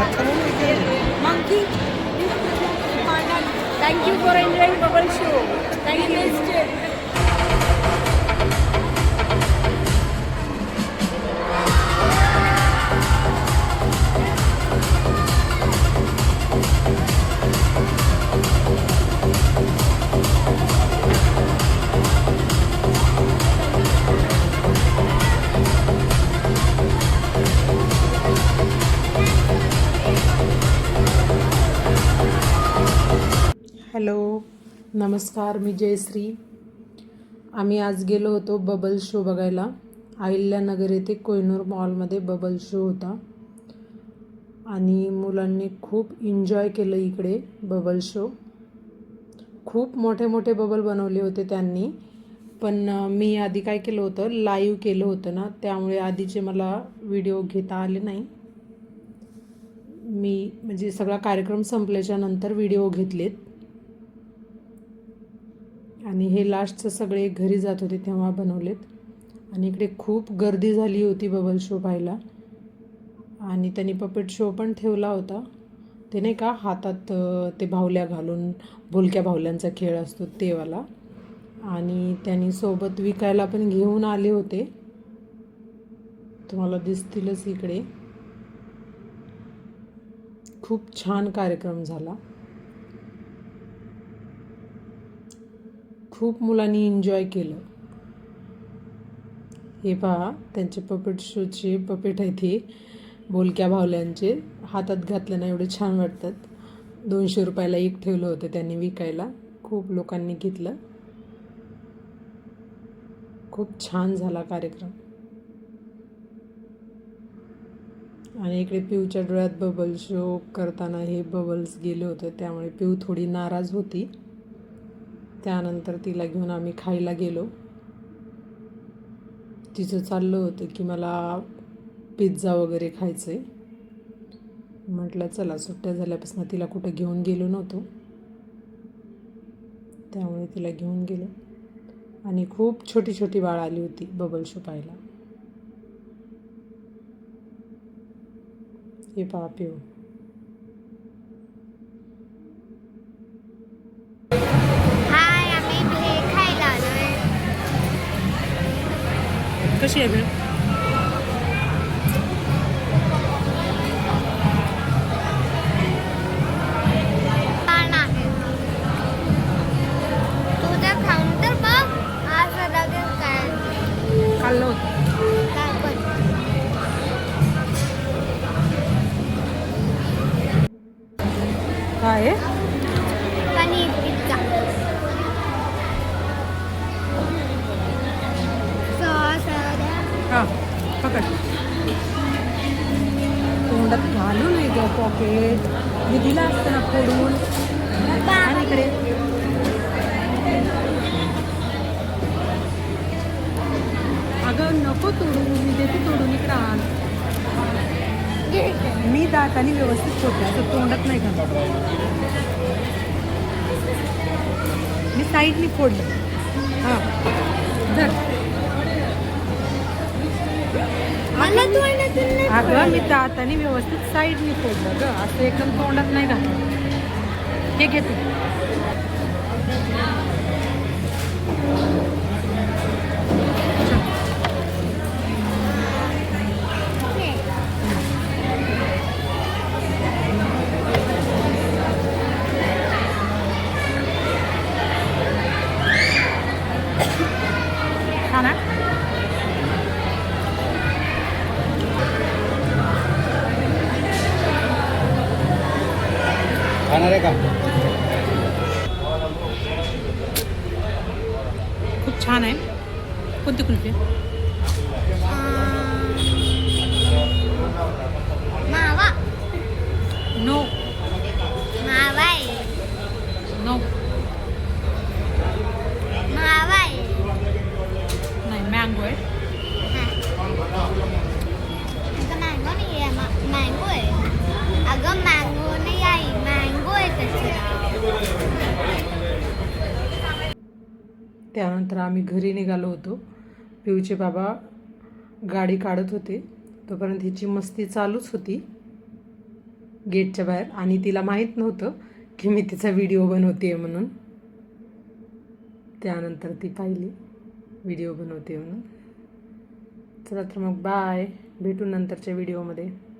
Monkey. Thank you for enjoying bubble show. Thank you. Hello नमस्कार, मी जयश्री. आम्ही आज गेलो होतो बबल शो बघायला. अहिल्यानगर येथे कोहिनूर मॉलमध्ये बबल शो होता आणि मुलांनी खूप एन्जॉय केलं इकडे बबल शो. खूप मोठे मोठे बबल बनवले होते त्यांनी, पण मी आधी काय केलं होतं, लाईव्ह केलं होतं ना, त्यामुळे आधीचे मला व्हिडिओ घेता आले नाही. मी म्हणजे सगळा कार्यक्रम संपल्याच्या नंतर व्हिडिओ घेतलेत आणि हे लास्टचं सगळे घरी जात होते तेव्हा बनवलेत. आणि इकडे खूप गर्दी झाली होती बबल शो पाहायला. आणि त्यांनी पपेट शो पण ठेवला होता. ते नाही का हातात ते बाहुल्या घालून भुलक्या बाहुल्यांचा खेळ असतो तेवाला. आणि त्यांनी सोबत विकायला पण घेऊन आले होते, तुम्हाला दिसतीलच इकडे. खूप छान कार्यक्रम झाला. खूप मुलांनी एन्जॉय केलं. हे पहा, त्यांचे पपेट शोचे पपेट आहेत हे बोलक्या बाहुल्यांचे. हातात घातल्यानं एवढे छान वाटतात. 200 रुपयाला एक ठेवलं होतं त्यांनी विकायला. खूप लोकांनी घेतलं. खूप छान झाला कार्यक्रम. आणि इकडे पिऊच्या डोळ्यात बबल शो करताना हे बबल्स गेले होते, त्यामुळे पिऊ थोडी नाराज होती. त्यानंतर तिला घेऊन आम्ही खायला गेलो. तिचं चाललं होतं की मला पिझ्झा वगैरे खायचं आहे. म्हटलं चला, सुट्ट्या झाल्यापासून तिला कुठं घेऊन गेलो नव्हतो, त्यामुळे तिला घेऊन गेलो. आणि खूप छोटी छोटी बाळ आली होती बबल शो पाहायला. हे पहा पिऊ. कशी आहे भेळ? खाल्लं होतं काय आहे? पनीर पिझ्झा. हां पकड. तोंडात घालू नाही ग पॉकेट. मी दिला असतं ना फोडून. आणि इकडे अगं नको तोडू, मी देते तोडून. इकडे आण. मी दाताने व्यवस्थित फोडते, असं तोंडात नाही का. मी साईडनी फोडलं. हां धर. अगं मी दाताने व्यवस्थित साईडनी फोडलं ग, असं एकदम तोंडात नाही घातलं. हे घेते. खाना खाणार आहे का? खूप छान आहे. कोणती कुल्फी? मावा. नो मावा आहे. नो मावा आहे. नाही, मँगो आहे. मँगो नाही आहे. मँगो आहे. अगं मँगो नाही आहे, मँगो आहे त्याचं. त्यानंतर आम्ही घरी निघालो होतो. पिऊचे बाबा गाडी काढत होते, तोपर्यंत हिची मस्ती चालूच होती. गेटच्या बाहेर, आणि तिला माहीत नव्हतं की मी तिचा व्हिडिओ बनवते म्हणून. त्यानंतर ती पाहिली व्हिडिओ बनवते म्हणून. चला तर मग बाय, भेटू नंतरच्या व्हिडिओमध्ये.